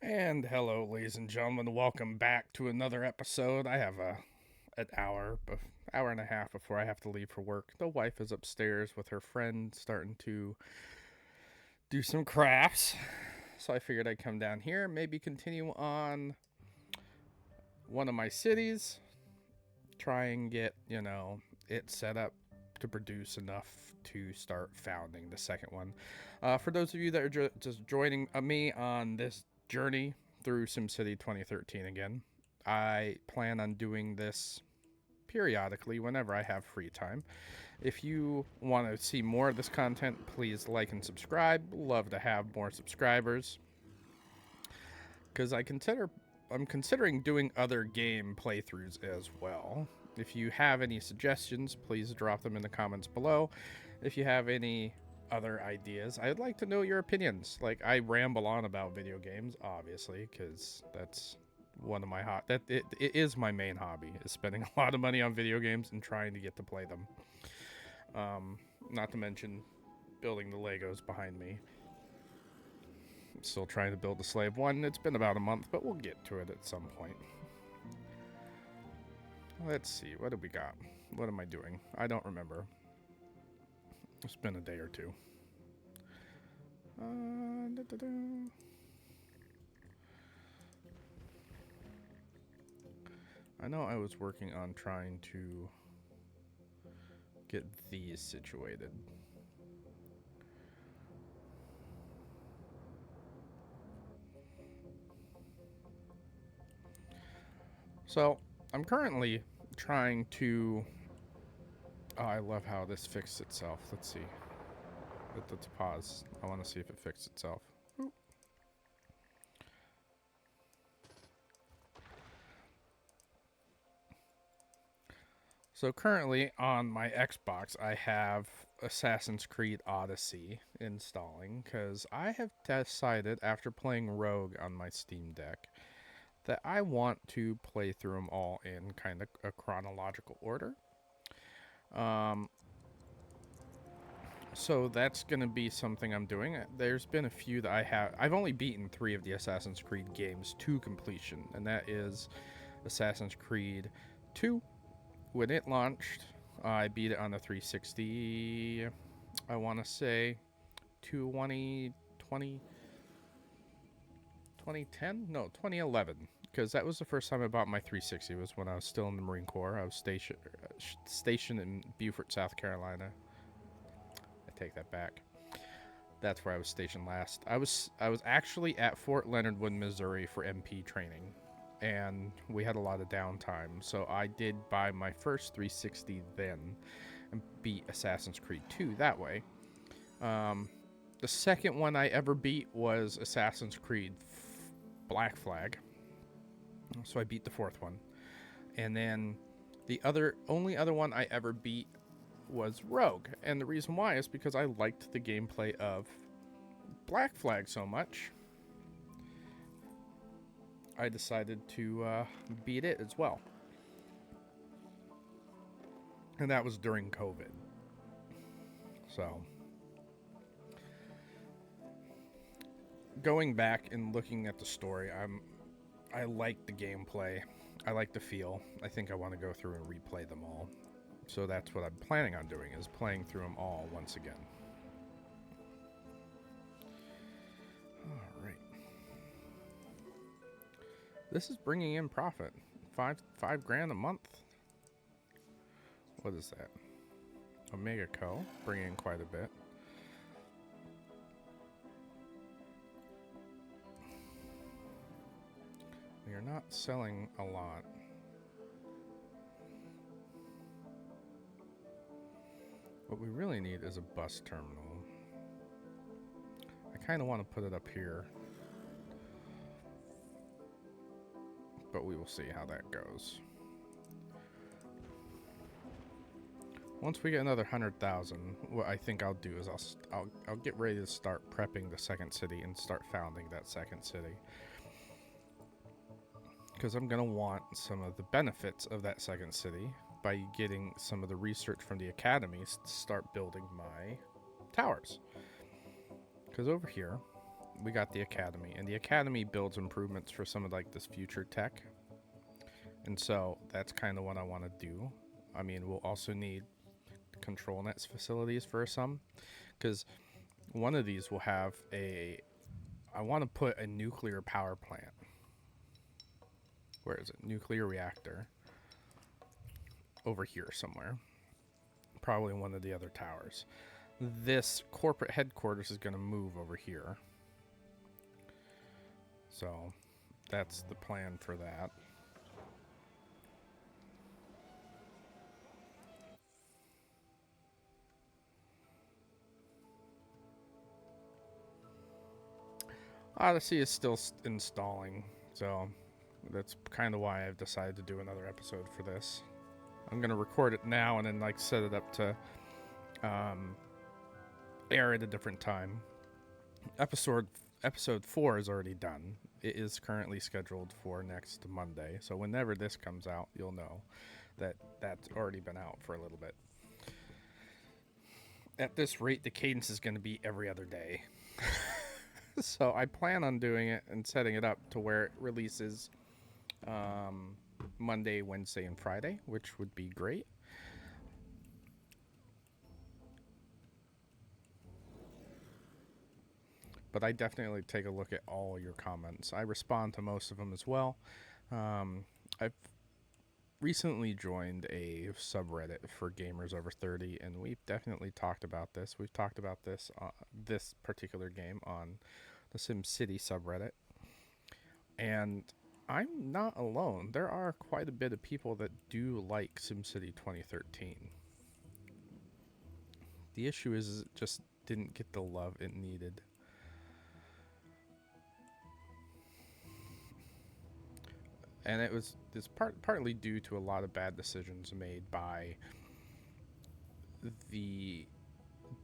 And hello, ladies and gentlemen. Welcome back to another episode. I have an hour and a half before I have to leave for work. The wife is upstairs with her friend, starting to do some crafts. So I figured I'd come down here, maybe continue on one of my cities, try and get it set up to produce enough to start founding the second one. For those of you that are just joining me on this journey through SimCity 2013 again, I plan on doing this periodically whenever I have free time. If you want to see more of this content, please like and subscribe. Love to have more subscribers because I'm considering doing other game playthroughs as well. If you have any suggestions, please drop them in the comments below. If you have any other ideas, I'd like to know your opinions. Like, I ramble on about video games, obviously, because that's one of my it is my main hobby, is spending a lot of money on video games and trying to get to play them. Not to mention building the Legos behind me. Still trying to build the Slave 1. It's been about a month, but we'll get to it at some point. Let's see, what do we got? What am I doing? I don't remember. It's been a day or two. I know I was working on trying to get these situated. So, I'm currently trying to... Oh, I love how this fixed itself. Let's see. Let's pause. I want to see if it fixed itself. Oop. So currently on my Xbox, I have Assassin's Creed Odyssey installing because I have decided after playing Rogue on my Steam Deck that I want to play through them all in kind of a chronological order. Um, so that's going to be something I'm doing. There's been a few that I've only beaten 3 of the Assassin's Creed games to completion, and that is Assassin's Creed 2. When it launched, I beat it on the 360, I want to say 2010? No, 2011. Because that was the first time I bought my 360. It was when I was still in the Marine Corps. I was stationed in Beaufort, South Carolina. I take that back. That's where I was stationed last. I was actually at Fort Leonard Wood, Missouri for MP training, and we had a lot of downtime. So I did buy my first 360 then and beat Assassin's Creed 2 that way. The second one I ever beat was Assassin's Creed Black Flag. So I beat the fourth one. And then the only other one I ever beat was Rogue. And the reason why is because I liked the gameplay of Black Flag so much, I decided to beat it as well. And that was during COVID. So, going back and looking at the story, I like the gameplay. I like the feel. I think I want to go through and replay them all. So that's what I'm planning on doing, is playing through them all once again. All right. This is bringing in profit. Five grand a month. What is that? Omega Co. Bringing in quite a bit. We are not selling a lot. What we really need is a bus terminal. I kind of want to put it up here, but we will see how that goes. Once we get another 100,000, what I think I'll do is I'll get ready to start prepping the second city and start founding that second city, because I'm gonna want some of the benefits of that second city by getting some of the research from the academies to start building my towers. Because over here, we got the academy, and the academy builds improvements for some of like this future tech, and so that's kind of what I want to do. I mean, we'll also need control nets facilities for some, because one of these will have a. I want to put a nuclear power plant. Where is it? Nuclear reactor over here somewhere. Probably one of the other towers. This corporate headquarters is going to move over here. So that's the plan for that. Odyssey is still installing, so that's kind of why I've decided to do another episode for this. I'm going to record it now and then like set it up to air at a different time. Episode 4 is already done. It is currently scheduled for next Monday, so whenever this comes out, you'll know that that's already been out for a little bit. At this rate, the cadence is going to be every other day. So I plan on doing it and setting it up to where it releases Monday, Wednesday, and Friday, which would be great. But I definitely take a look at all your comments. I respond to most of them as well. I've recently joined a subreddit for gamers over 30, and we've definitely talked about this. We've talked about this particular game on the SimCity subreddit. And I'm not alone. There are quite a bit of people that do like SimCity 2013. The issue is it just didn't get the love it needed. And it's partly due to a lot of bad decisions made by the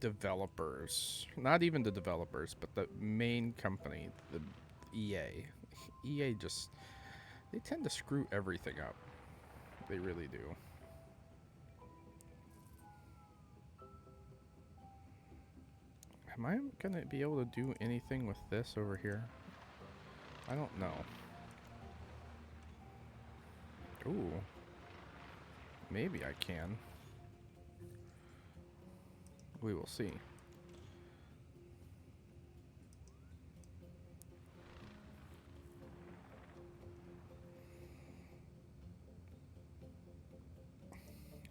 developers. Not even the developers, but the main company, the EA. EA just, they tend to screw everything up. They really do. Am I going to be able to do anything with this over here? I don't know. Ooh. Maybe I can. We will see.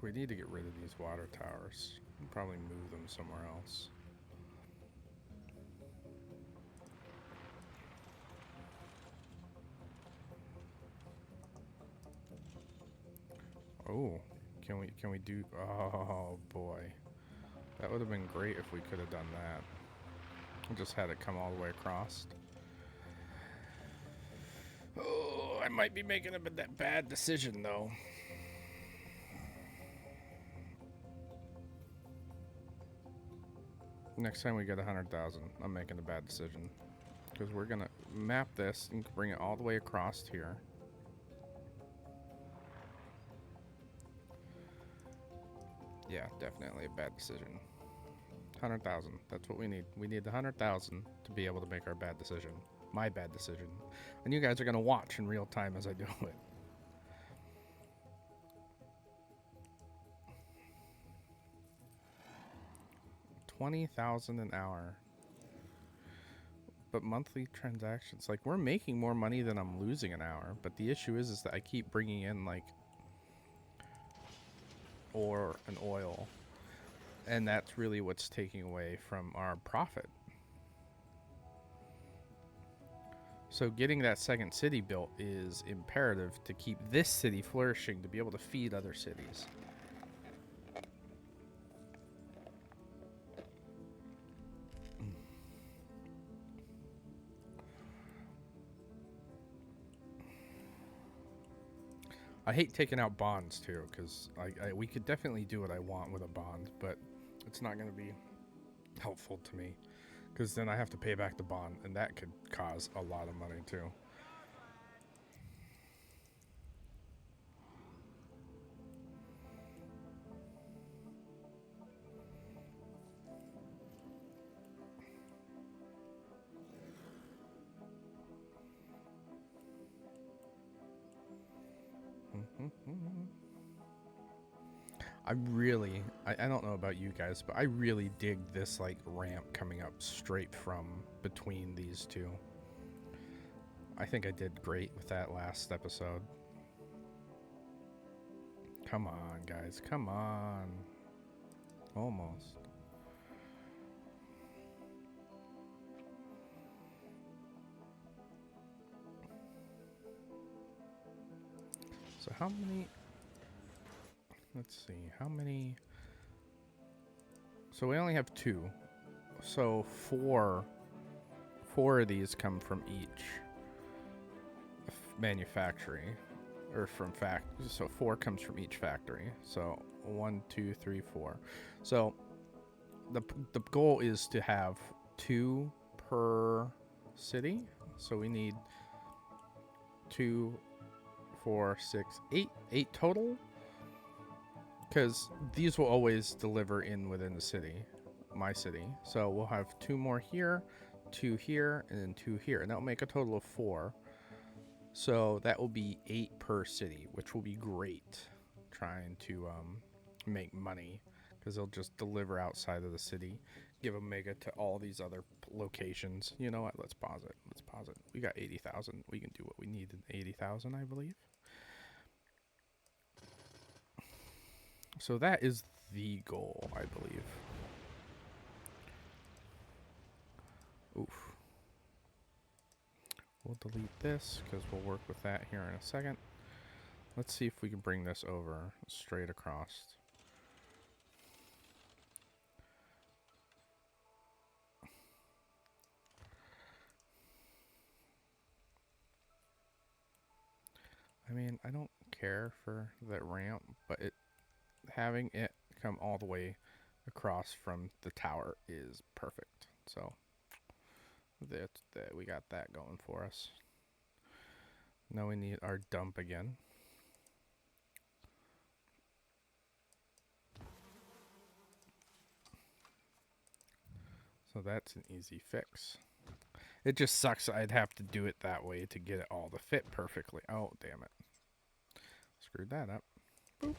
We need to get rid of these water towers. We'll probably move them somewhere else. Oh, can we do? Oh boy, that would have been great if we could have done that. We just had it come all the way across. Oh, I might be making a bad decision though. Next time we get 100,000, I'm making a bad decision because we're gonna map this and bring it all the way across here. Yeah, definitely a bad decision. 100,000. That's what we need. We need the 100,000 to be able to make our bad decision. My bad decision. And you guys are going to watch in real time as I do it. $20,000 an hour. But monthly transactions, like we're making more money than I'm losing an hour. But the issue is that I keep bringing in like ore and oil, and that's really what's taking away from our profit. So getting that second city built is imperative to keep this city flourishing, to be able to feed other cities. I hate taking out bonds too, because we could definitely do what I want with a bond, but it's not going to be helpful to me, because then I have to pay back the bond, and that could cause a lot of money too. I don't know about you guys, but I really dig this like ramp coming up straight from between these two. I think I did great with that last episode. Come on, guys, come on. Almost. So how many... Let's see, how many... So we only have 2. So 4 of these come from each manufacturing, or from so 4 comes from each factory. So 1, 2, 3, 4. So the goal is to have 2 per city. So we need 2, 4, 6, 8 total, because these will always deliver in within the city, my city. So we'll have 2 more here, 2 here, and then 2 here, and that will make a total of 4. So that will be 8 per city, which will be great trying to make money, because they'll just deliver outside of the city, give Omega to all these other locations. You know what? Let's pause it. We got 80,000. We can do what we need in 80,000, I believe. So that is the goal, I believe. Oof. We'll delete this because we'll work with that here in a second. Let's see if we can bring this over straight across. I mean, I don't care for that ramp, but having it come all the way across from the tower is perfect. So that we got that going for us. Now we need our dump again. So that's an easy fix. It just sucks I'd have to do it that way to get it all to fit perfectly. Oh, damn it. Screwed that up. Boop.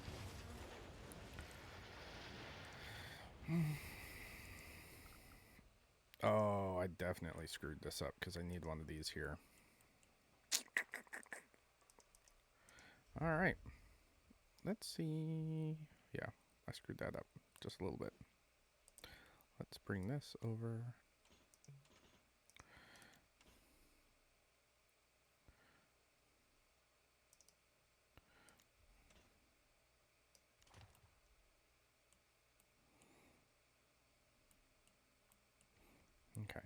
Oh, I definitely screwed this up because I need one of these here. Alright. Let's see. Yeah, I screwed that up just a little bit. Let's bring this over. Okay.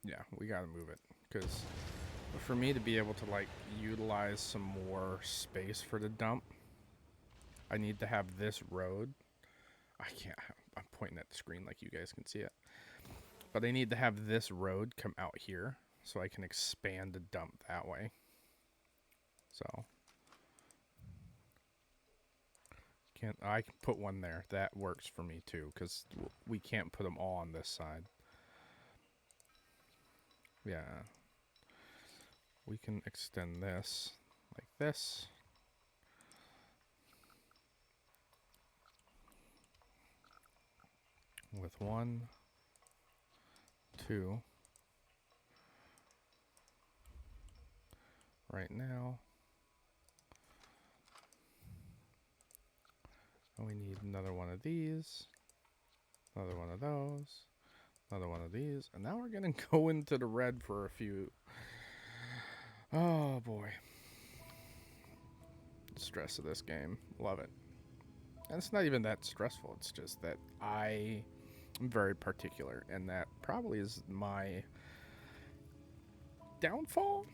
Yeah, we gotta move it, because for me to be able to like utilize some more space for the dump, I need to have this road. I can't. I'm pointing at the screen like you guys can see it, but I need to have this road come out here so I can expand the dump that way. So I can put one there. That works for me too, because we can't put them all on this side. Yeah. We can extend this like this. With 1, 2. Right now. And we need another one of these. Another one of those. Another one of these. And now we're going to go into the red for a few. Oh, boy. The stress of this game. Love it. And it's not even that stressful. It's just that I'm very particular. And that probably is my downfall.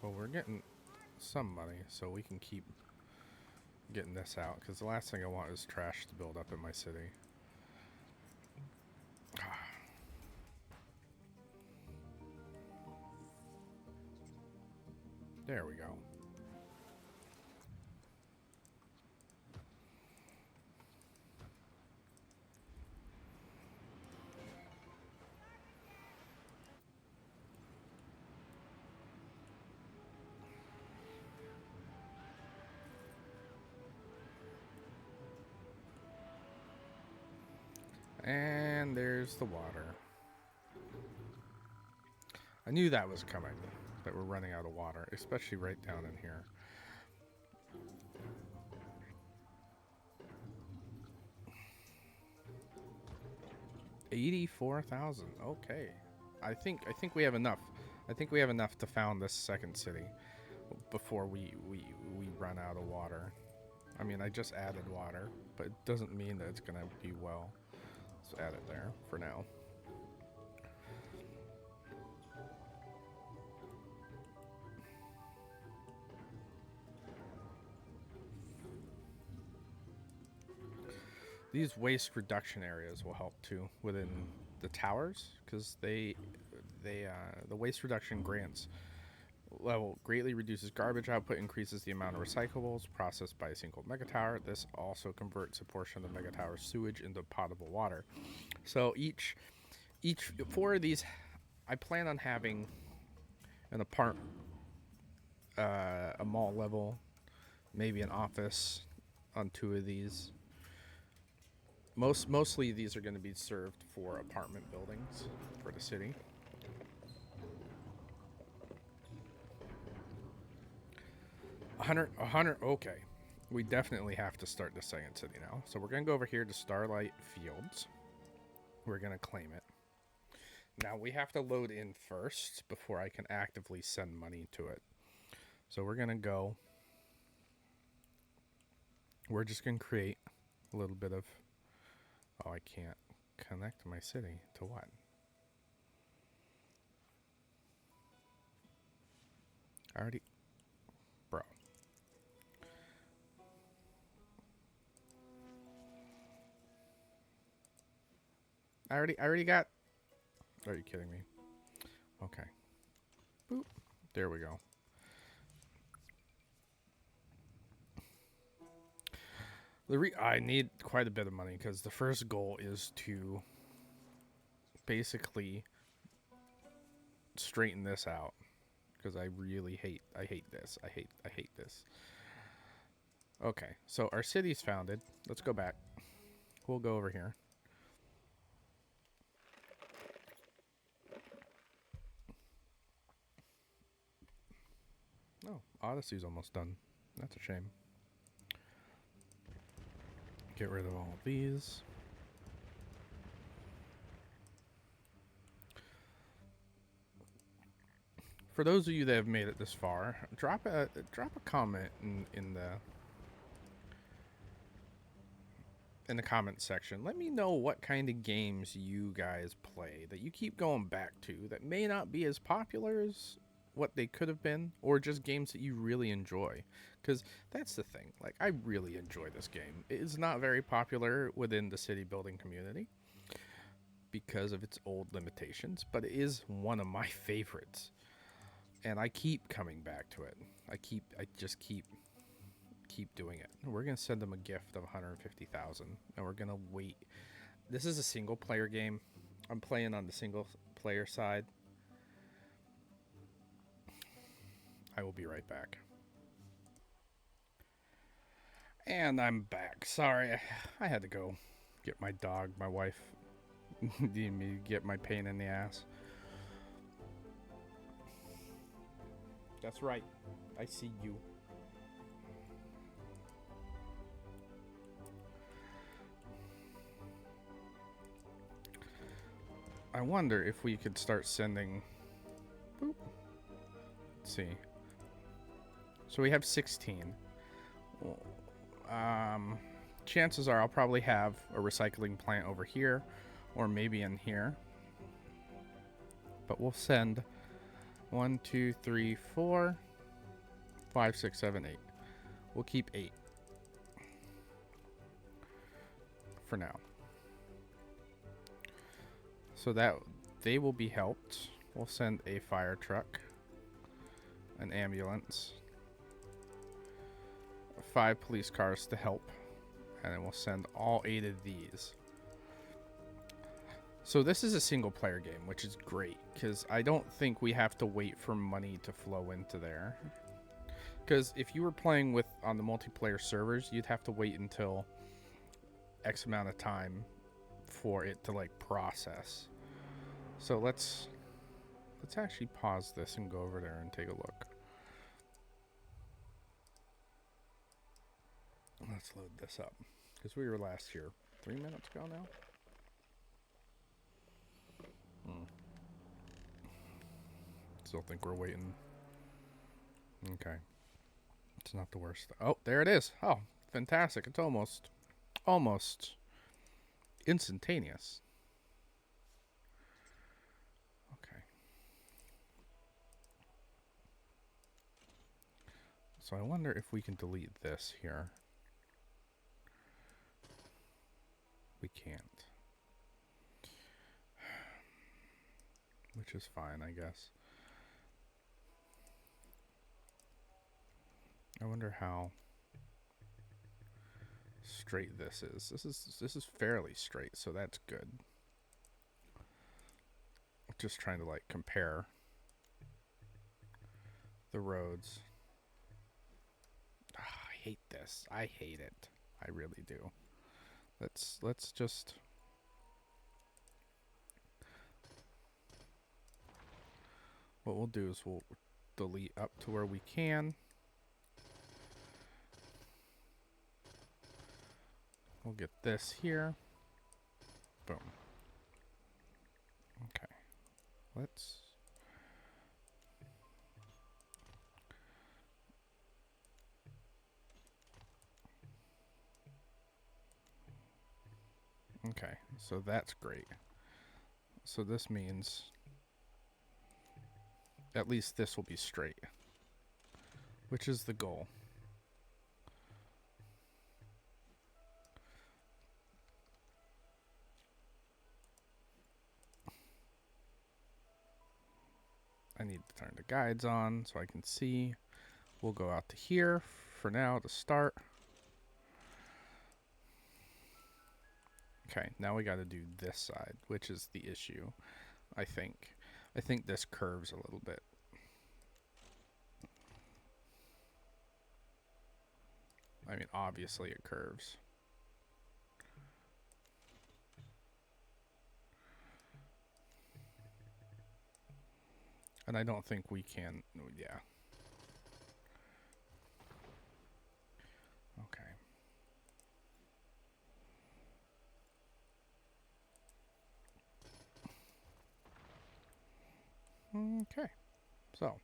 Well, we're getting some money so we can keep getting this out, because the last thing I want is trash to build up in my city. There we go. And there's the water. I knew that was coming, that we're running out of water, especially right down in here. $84,000. Okay. I think we have enough. I think we have enough to found this second city before we run out of water. I mean, I just added water, but it doesn't mean that it's gonna be well. Let's add it there for now. These waste reduction areas will help too within the towers, because the waste reduction grants level greatly reduces garbage output, increases the amount of recyclables processed by a single megatower. This also converts a portion of the megatower's sewage into potable water. So each 4 of these, I plan on having an apartment, a mall level, maybe an office on 2 of these. Mostly these are going to be served for apartment buildings for the city. A hundred. Okay, we definitely have to start the second city now. So we're going to go over here to Starlight Fields. We're going to claim it. Now we have to load in first before I can actively send money to it. So we're going to go. We're just going to create a little bit of. Oh, I can't connect my city to what? Already, bro. I already got. Are you kidding me? Okay. Boop. There we go. I need quite a bit of money because the first goal is to basically straighten this out, because I really hate this. I hate this. Okay, so our city's founded. Let's go back. We'll go over here. Oh, Odyssey's almost done. That's a shame. Get rid of all of these. For those of you that have made it this far, drop a comment in the comment section. Let me know what kind of games you guys play that you keep going back to that may not be as popular as what they could have been, or just games that you really enjoy, because that's the thing. Like, I really enjoy this game. It is not very popular within the city building community because of its old limitations, but it is one of my favorites, and I keep coming back to it. I just keep doing it. We're gonna send them a gift of 150,000, and we're gonna wait. This is a single player game. I'm playing on the single player side. I will be right back. And I'm back. Sorry, I had to go get my dog. My wife needed me to get my pain in the ass. That's right. I see you. I wonder if we could start sending. Boop. Let's see. So we have 16. Chances are I'll probably have a recycling plant over here, or maybe in here. But we'll send 1, 2, 3, 4. 5, 6, 7, 8. We'll keep 8 for now. So that they will be helped. We'll send a fire truck, an ambulance, 5 police cars to help, and then we'll send all 8 of these. So this is a single player game, which is great, because I don't think we have to wait for money to flow into there. Because if you were playing with on the multiplayer servers, you'd have to wait until X amount of time for it to like process. So let's actually pause this and go over there and take a look. Let's load this up, because we were last here 3 minutes ago now. Still think we're waiting. Okay. It's not the worst. Oh, there it is. Oh, fantastic. It's almost instantaneous. Okay. So I wonder if we can delete this here. We can't. Which is fine, I guess. I wonder how straight this is. This is fairly straight, so that's good. Just trying to like compare the roads. I hate this. I hate it. I really do. Let's just what we'll do is we'll delete up to where we can. We'll get this here. Boom. Okay. Let's okay, so that's great. So this means at least this will be straight, which is the goal. I need to turn the guides on so I can see. We'll go out to here for now to start. Okay, now we got to do this side, which is the issue, I think. I think this curves a little bit. I mean, obviously it curves. And I don't think we can, yeah. Okay. Okay. So,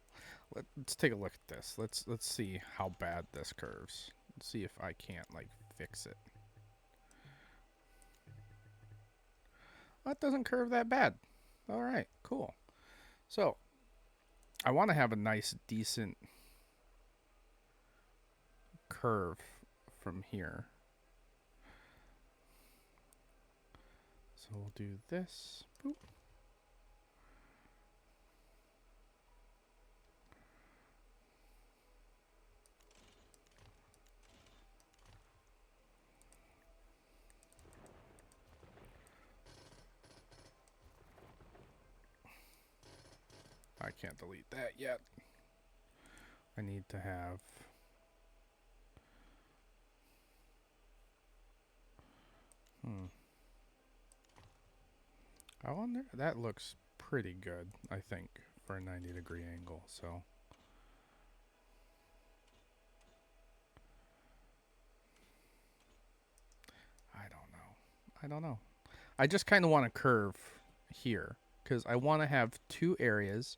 let's take a look at this. Let's see how bad this curves. Let's see if I can't like fix it. Oh, it doesn't curve that bad. All right, cool. So, I want to have a nice, decent curve from here. So we'll do this. Boop. I can't delete that yet. I need to have I wonder, that looks pretty good, I think, for a 90-degree angle, so I don't know. I just kind of want to curve here because I want to have 2 areas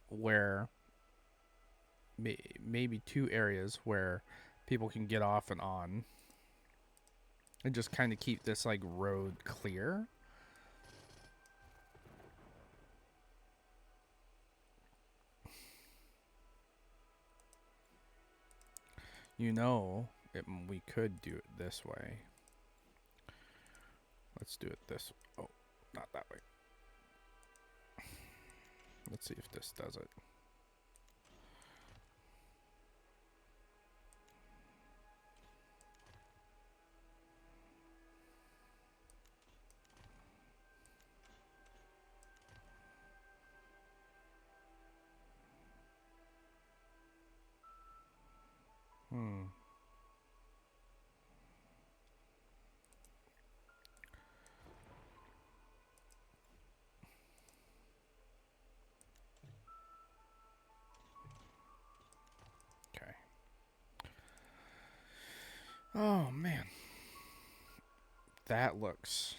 where maybe 2 areas where people can get off and on and just kind of keep this like road clear. You know, we could do it this way. Let's do it this. Oh, not that way. Let's see if this does it. Okay. Oh, man. That looks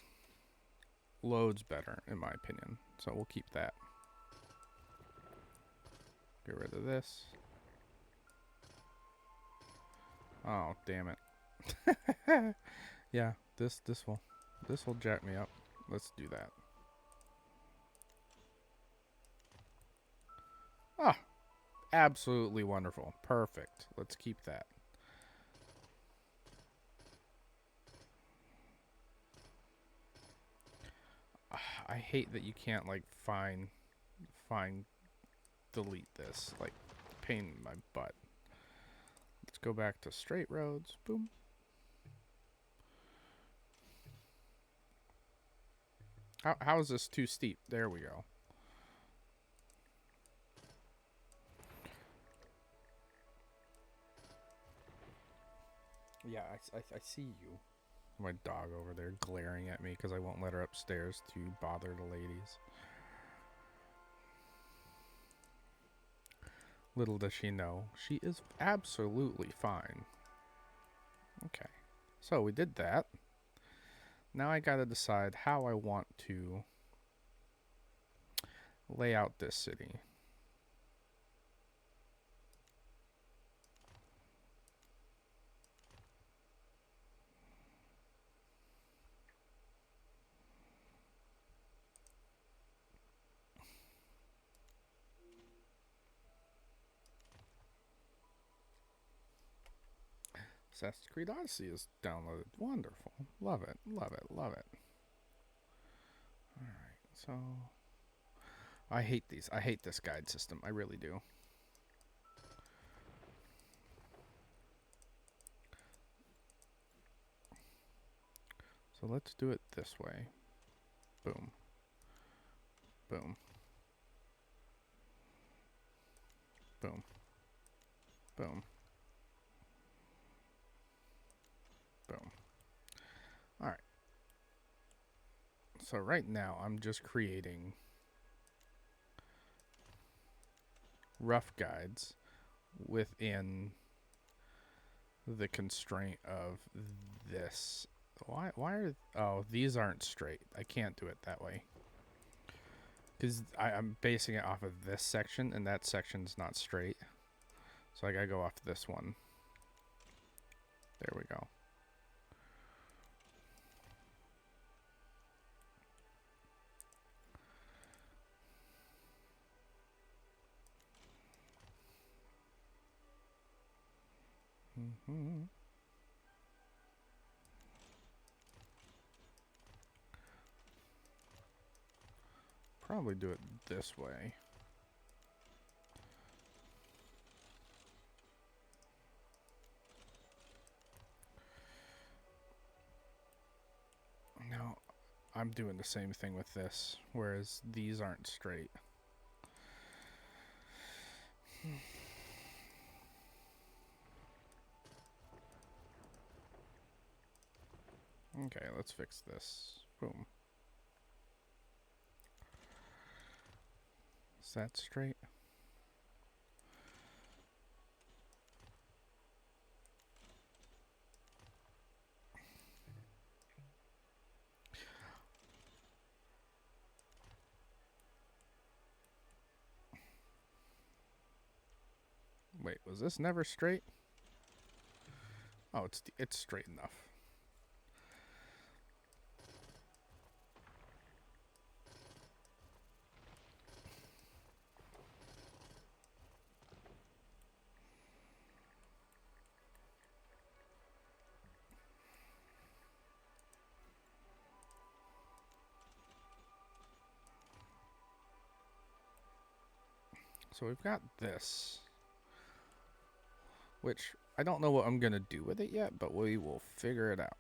loads better, in my opinion. So we'll keep that. Get rid of this. Oh, damn it. Yeah, this will jack me up. Let's do that. Ah, absolutely wonderful. Perfect. Let's keep that. I hate that you can't like find delete this. Like, pain in my butt. Let's go back to straight roads. Boom. How is this too steep? There we go. Yeah, I see you. My dog over there glaring at me because I won't let her upstairs to bother the ladies. Little does she know, she is absolutely fine. Okay, so we did that. Now I gotta decide how I want to lay out this city. Assassin's Creed Odyssey is downloaded. Wonderful. Love it, love it, love it. Alright, so I hate these. I hate this guide system. I really do. So let's do it this way. Boom. Boom. Boom. Boom. Boom. Alright. So right now I'm just creating rough guides within the constraint of this. Why are... Oh, these aren't straight. I can't do it that way. Because I'm basing it off of this section, and that section's not straight. So I gotta go off this one. There we go. Probably do it this way. No, I'm doing the same thing with this, whereas these aren't straight. Okay, let's fix this. Boom. Is that straight? Wait, was this never straight? Oh, it's straight enough. So we've got this, which I don't know what I'm going to do with it yet, but we will figure it out.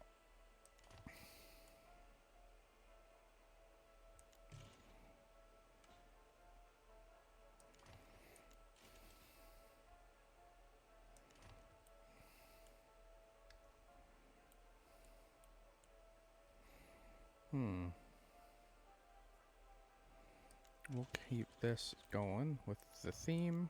We'll keep this going with the theme.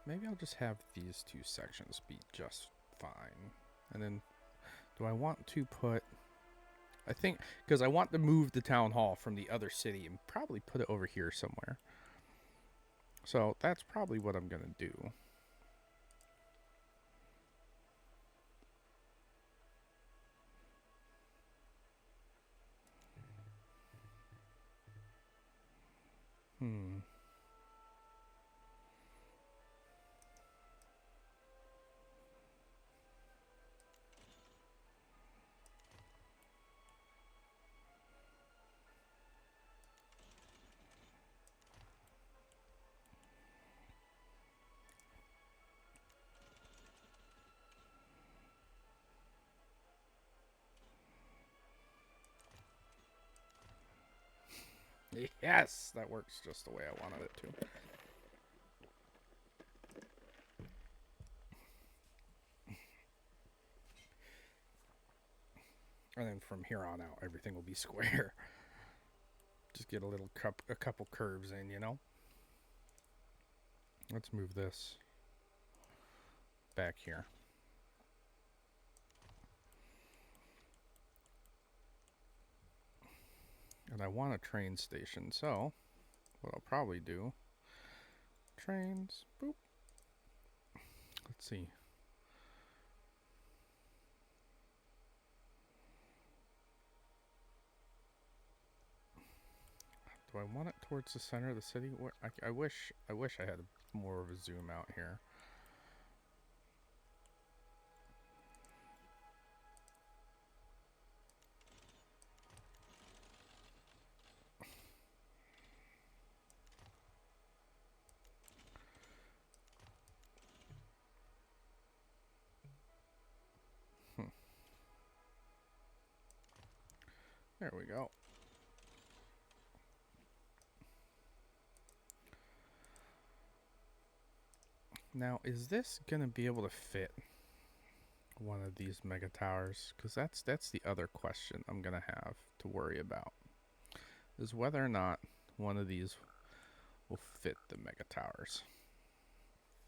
Maybe I'll just have these two sections be just fine. And then, do I want to put... I think, because I want to move the town hall from the other city and probably put it over here somewhere. So that's probably what I'm going to do. Yes, that works just the way I wanted it to. And then from here on out, everything will be square. Just get a couple curves in, you know? Let's move this back here. And I want a train station, so what I'll probably do, trains, boop. Let's see. Do I want it towards the center of the city? I wish I had more of a zoom out here. There we go. Now, is this gonna be able to fit one of these mega towers? Because that's the other question I'm gonna have to worry about, is whether or not one of these will fit the mega towers.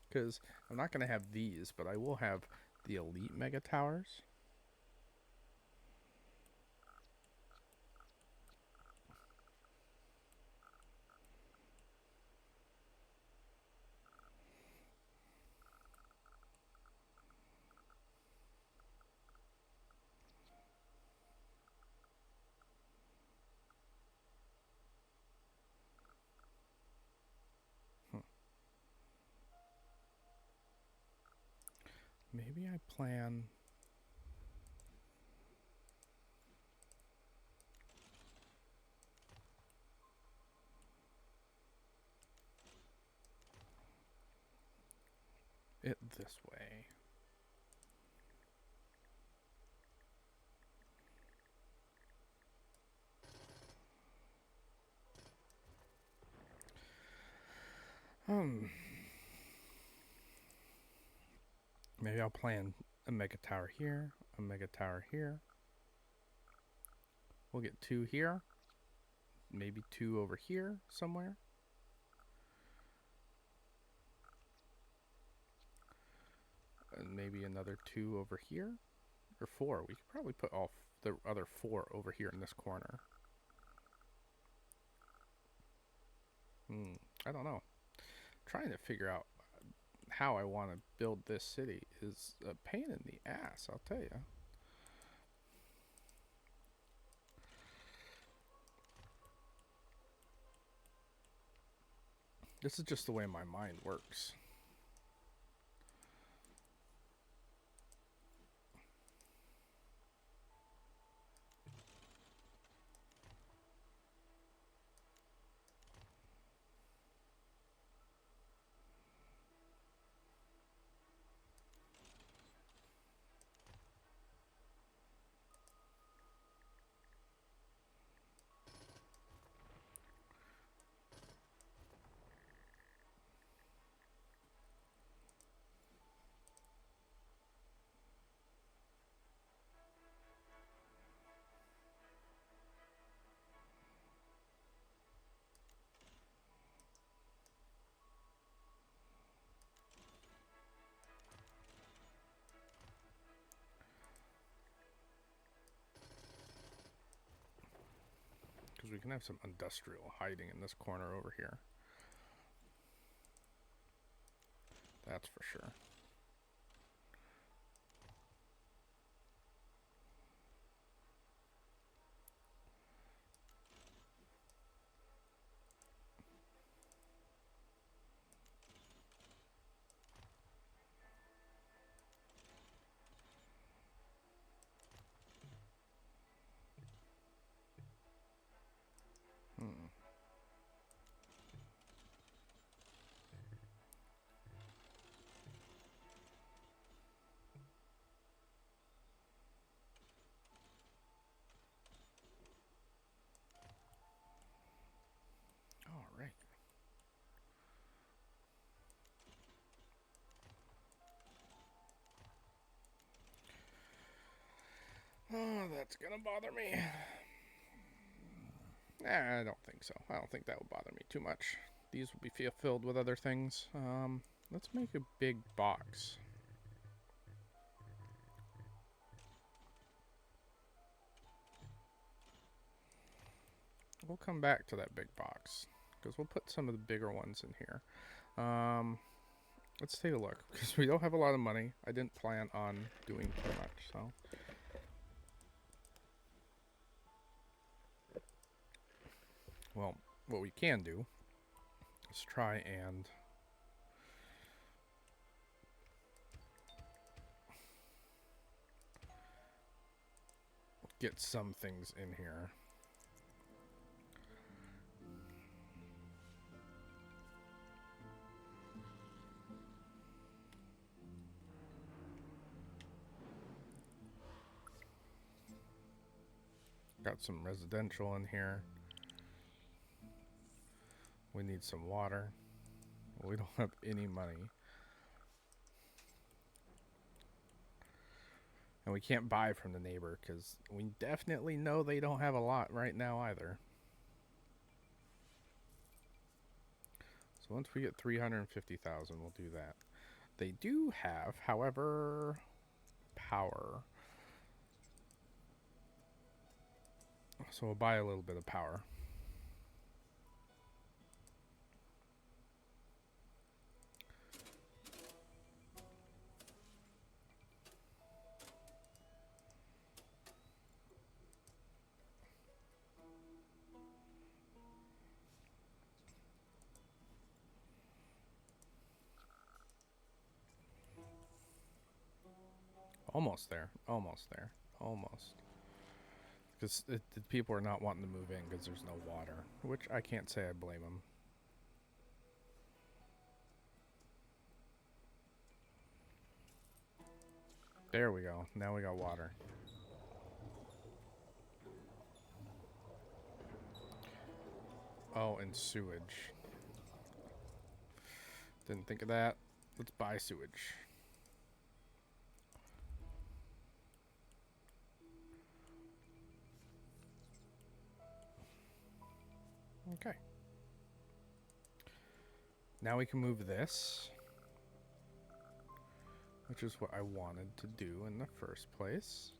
Because I'm not gonna have these, but I will have the elite mega towers. Maybe I plan... it this way. Maybe I'll plan a mega tower here, a mega tower here. We'll get 2 here, maybe 2 over here somewhere. And maybe another 2 over here, or 4. We could probably put all the other 4 over here in this corner. I don't know. Trying to figure out how I want to build this city is a pain in the ass, I'll tell you. This is just the way my mind works. we can have some industrial hiding in this corner over here. That's for sure. All right. Oh, that's gonna bother me. I don't think so. I don't think that would bother me too much. These will be filled with other things. Let's make a big box. We'll come back to that big box because we'll put some of the bigger ones in here. Let's take a look because we don't have a lot of money. I didn't plan on doing too much, so. Well, what we can do is try and get some things in here. Got some residential in here. We need some water. We don't have any money. And we can't buy from the neighbor because we definitely know they don't have a lot right now either. So once we get 350,000, we'll do that. They do have, however, power. So we'll buy a little bit of power. Almost there. Almost there. Almost. Because the people are not wanting to move in because there's no water. Which I can't say I blame them. There we go. Now we got water. Oh, and sewage. Didn't think of that. Let's buy sewage. Okay. Now we can move this, which is what I wanted to do in the first place.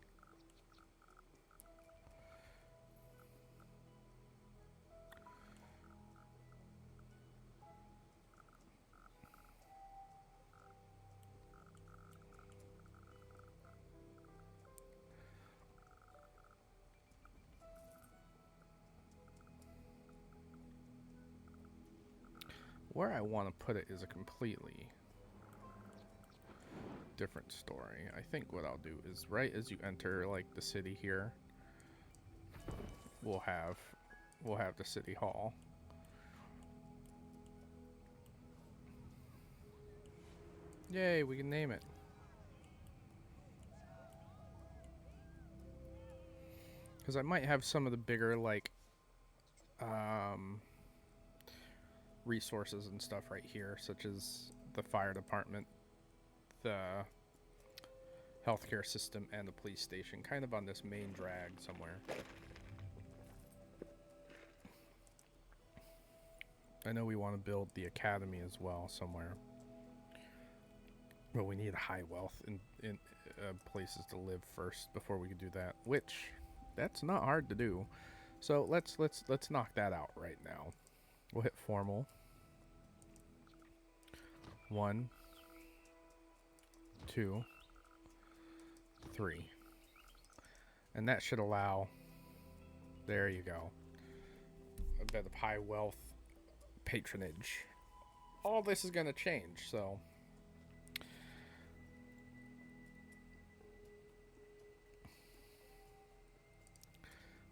Where I want to put it is a completely different story. I think what I'll do is right as you enter like the city here, we'll have the city hall. Yay, we can name it. Because I might have some of the bigger like resources and stuff right here, such as the fire department, the healthcare system, and the police station, kind of on this main drag somewhere. I know we want to build the academy as well somewhere, but we need high wealth in places to live first before we can do that, which that's not hard to do. So let's knock that out right now. We'll hit formal. 1, 2, 3. And that should allow, there you go, a bit of high wealth patronage. All this is going to change, so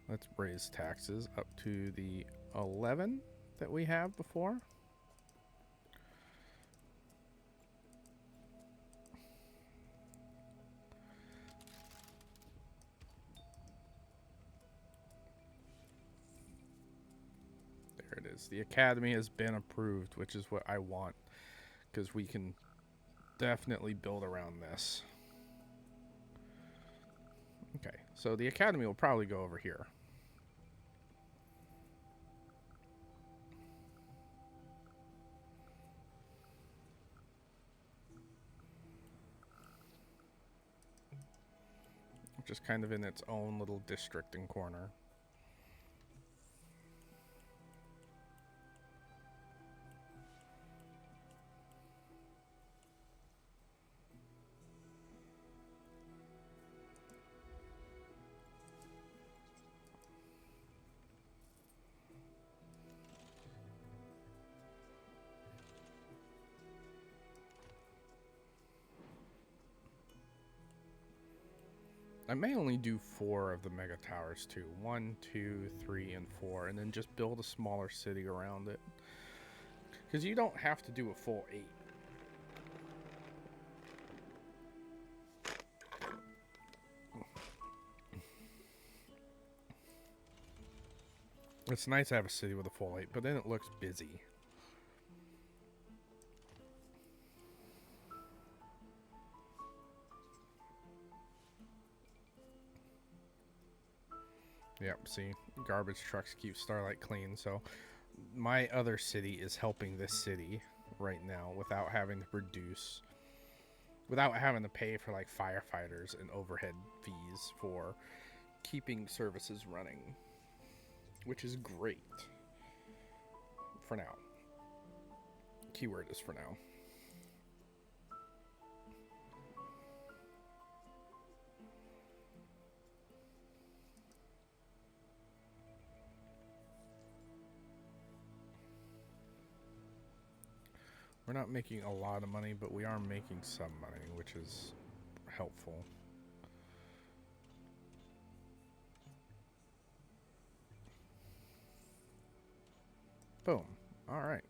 let's raise taxes up to the 11 that we have before. There it is. The academy has been approved, which is what I want, because we can definitely build around this. Okay, so the academy will probably go over here. Just kind of in its own little district and corner. I may only do 4 of the mega towers too. 1, 2, 3, and 4, and then just build a smaller city around it. Because you don't have to do a full 8. It's nice to have a city with a full 8, but then it looks busy. Yep, see, garbage trucks keep Starlight clean, so my other city is helping this city right now without having to produce, without having to pay for like firefighters and overhead fees for keeping services running, which is great for now. Keyword is for now. We're not making a lot of money, but we are making some money, which is helpful. Boom. All right.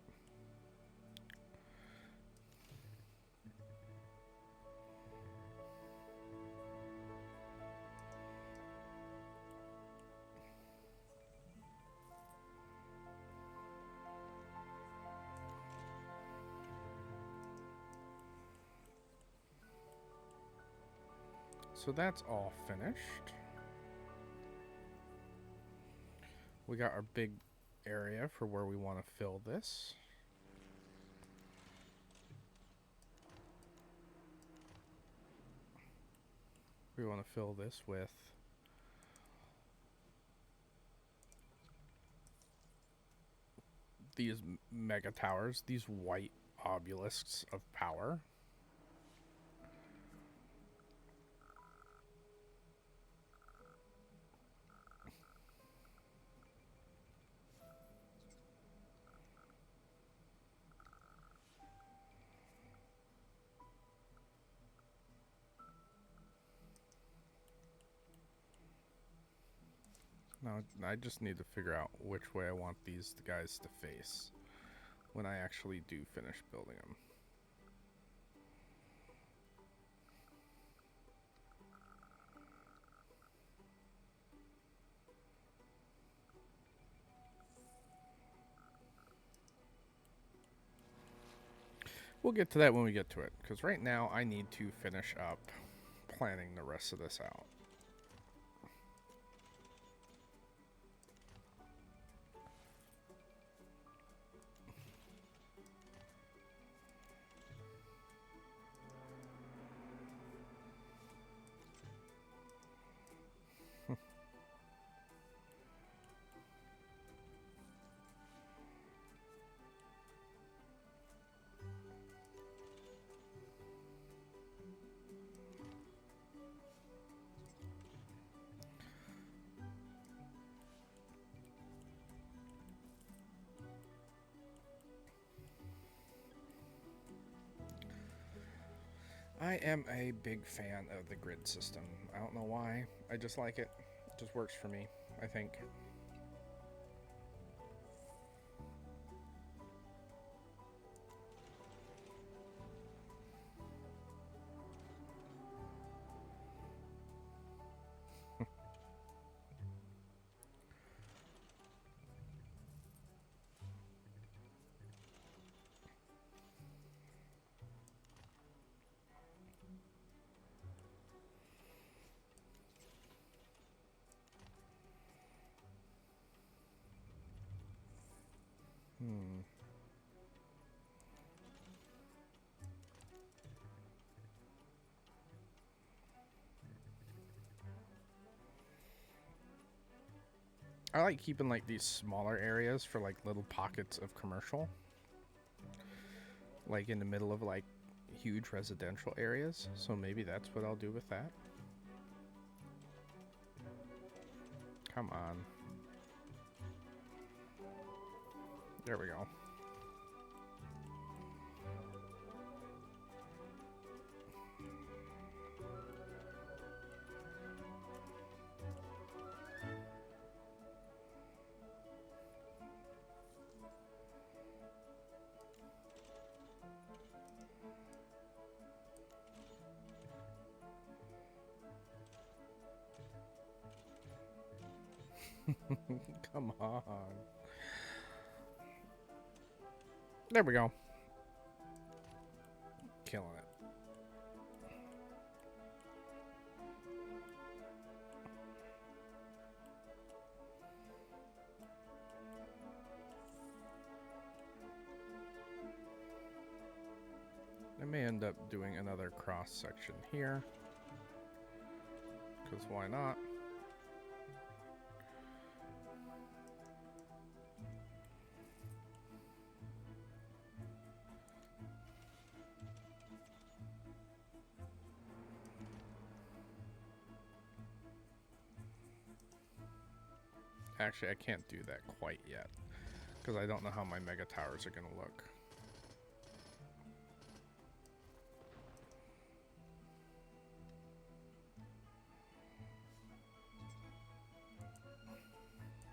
So that's all finished. We got our big area for where we want to fill this. We want to fill this with these mega towers, these white obelisks of power. Now, I just need to figure out which way I want these guys to face when I actually do finish building them. We'll get to that when we get to it, because right now I need to finish up planning the rest of this out. I am a big fan of the grid system. I don't know why. I just like it. It just works for me, I think. Hmm. I like keeping like these smaller areas for like little pockets of commercial, like in the middle of like huge residential areas. So maybe that's what I'll do with that. Come on. There we go. Come on. There we go. Killing it. I may end up doing another cross section here, because why not? Actually, I can't do that quite yet, because I don't know how my mega towers are going to look.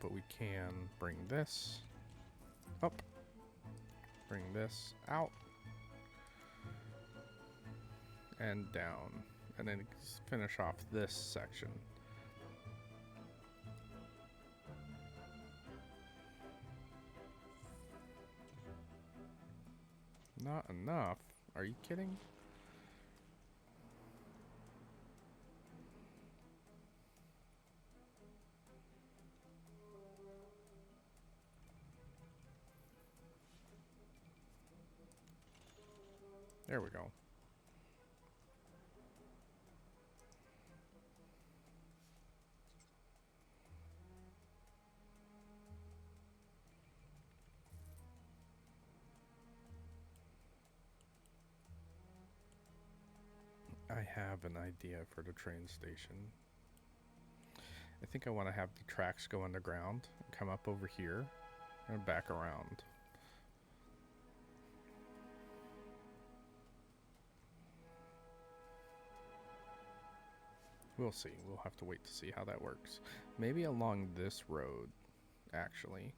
But we can bring this up, bring this out, and down, and then finish off this section. Not enough. Are you kidding? There we go. I have an idea for the train station. I think I want to have the tracks go underground, come up over here, and back around. We'll see. We'll have to wait to see how that works. Maybe along this road, actually.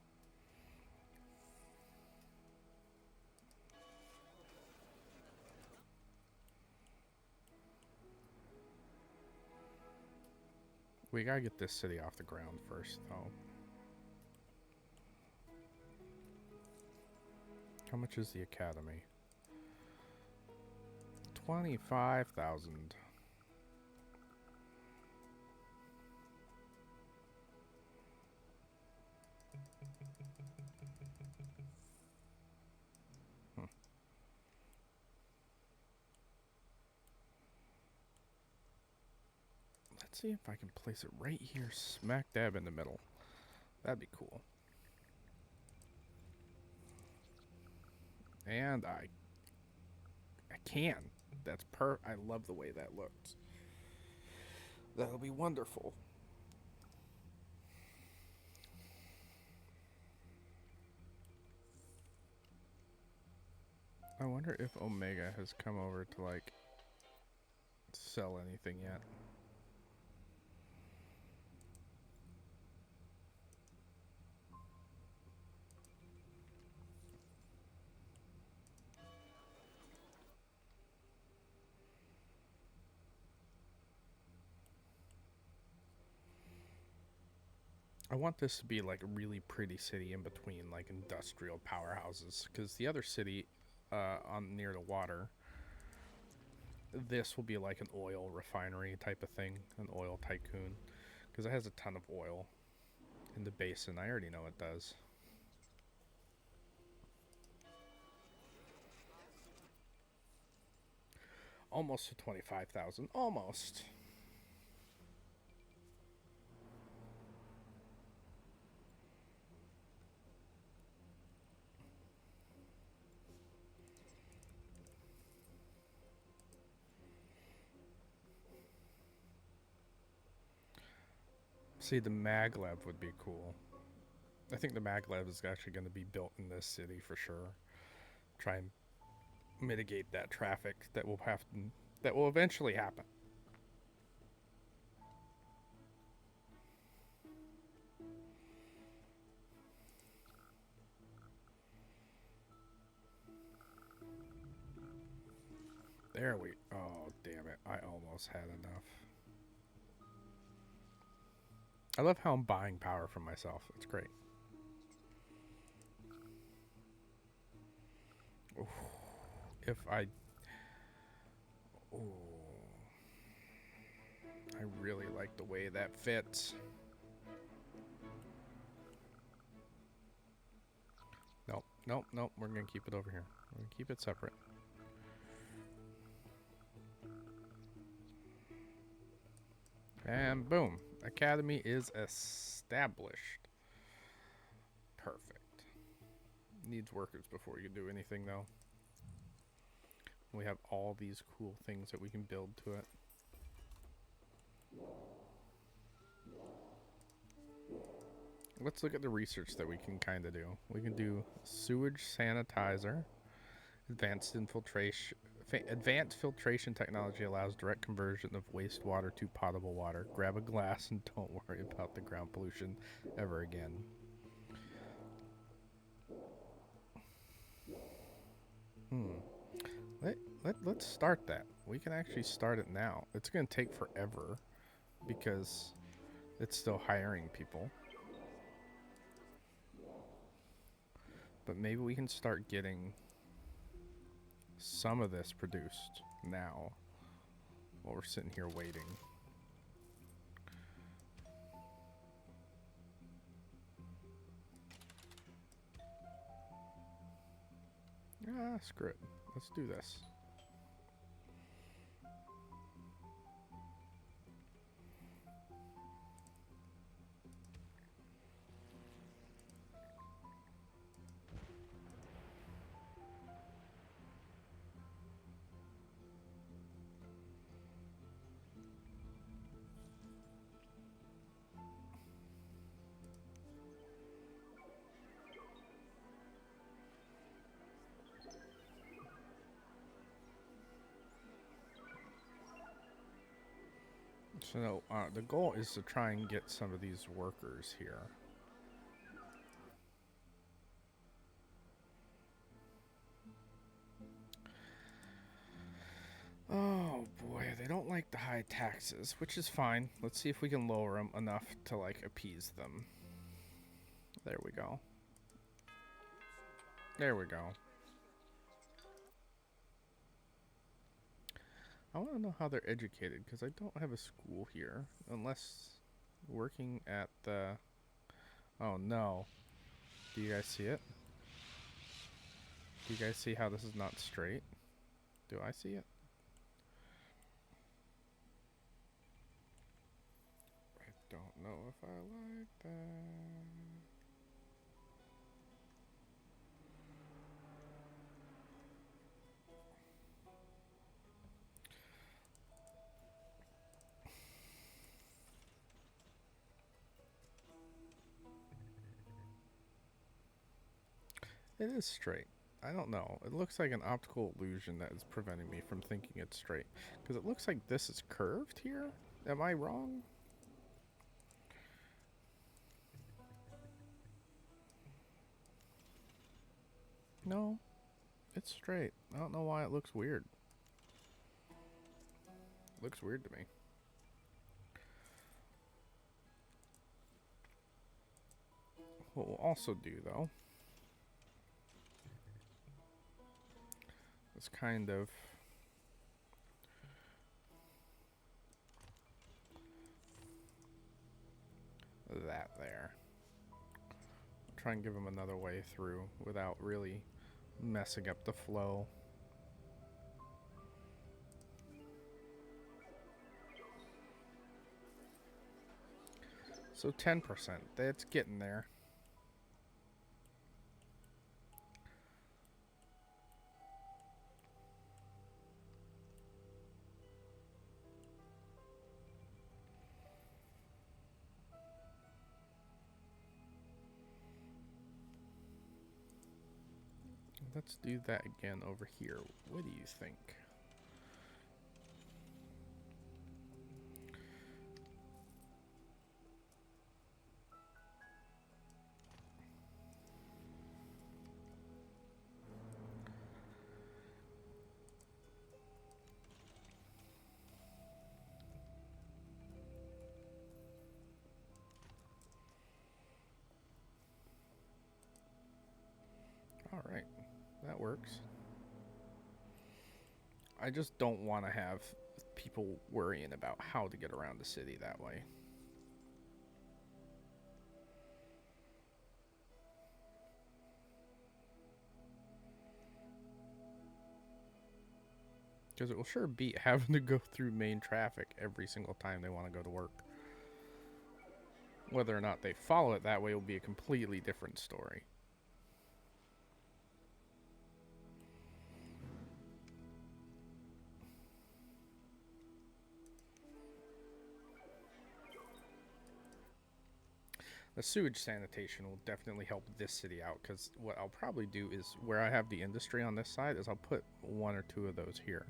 We gotta get this city off the ground first, though. How much is the academy? 25,000. Let's see if I can place it right here, smack dab in the middle. That'd be cool. And I can. That's I love the way that looks. That'll be wonderful. I wonder if Omega has come over to like sell anything yet. I want this to be like a really pretty city in between like industrial powerhouses, because the other city on near the water, this will be like an oil refinery type of thing, an oil tycoon, because it has a ton of oil in the basin. I already know it does. Almost to 25,000. Almost. See, the maglev would be cool. I think the maglev is actually going to be built in this city for sure. Try and mitigate that traffic that will eventually happen. There we. Oh, damn it. I almost had enough. I love how I'm buying power from myself. It's great. Ooh, if I. Ooh, I really like the way that fits. Nope, nope, nope. We're going to keep it over here. We're going to keep it separate. And boom. Academy is established. Perfect. Needs workers before you do anything, though. We have all these cool things that we can build to it. Let's look at the research that we can kind of do. We can do sewage sanitizer, advanced filtration technology allows direct conversion of wastewater to potable water. Grab a glass and don't worry about the ground pollution ever again. Let's start that. We can actually start it now. It's going to take forever because it's still hiring people. But maybe we can start getting some of this produced now while we're sitting here waiting. Ah, screw it. Let's do this. So the goal is to try and get some of these workers here. Oh boy, they don't like the high taxes, which is fine. Let's see if we can lower them enough to like appease them. There we go. There we go. I want to know how they're educated because I don't have a school here unless working at the... Oh no. Do you guys see it? Do you guys see how this is not straight? Do I see it? I don't know if I like that. It is straight. I don't know. It looks like an optical illusion that is preventing me from thinking it's straight. Because it looks like this is curved here. Am I wrong? No, it's straight. I don't know why it looks weird. It looks weird to me. What we'll also do, though, is kind of that there. Try and give them another way through without really messing up the flow. So 10%, that's getting there. Let's do that again over here. What do you think? All right, that works. I just don't want to have people worrying about how to get around the city that way. Because it will sure beat having to go through main traffic every single time they want to go to work. Whether or not they follow it that way will be a completely different story. The sewage sanitation will definitely help this city out, because what I'll probably do is where I have the industry on this side is I'll put 1 or 2 of those here,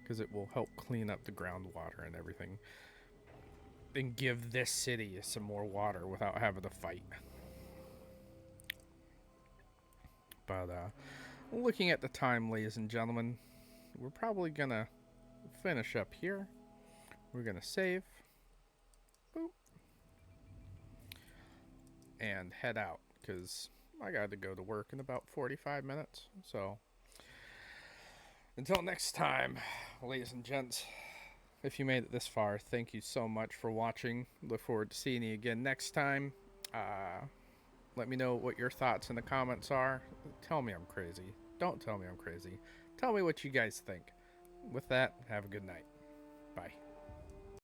because it will help clean up the groundwater and everything and give this city some more water without having to fight. But looking at the time, ladies and gentlemen, we're probably gonna finish up here. We're gonna save. Boop. And head out, because I got to go to work in about 45 minutes. So until next time, ladies and gents, if you made it this far, thank you so much for watching. Look forward to seeing you again next time. Let me know what your thoughts in the comments are. Tell me I'm crazy. Don't tell me I'm crazy. Tell me what you guys think. With that, have a good night. Bye.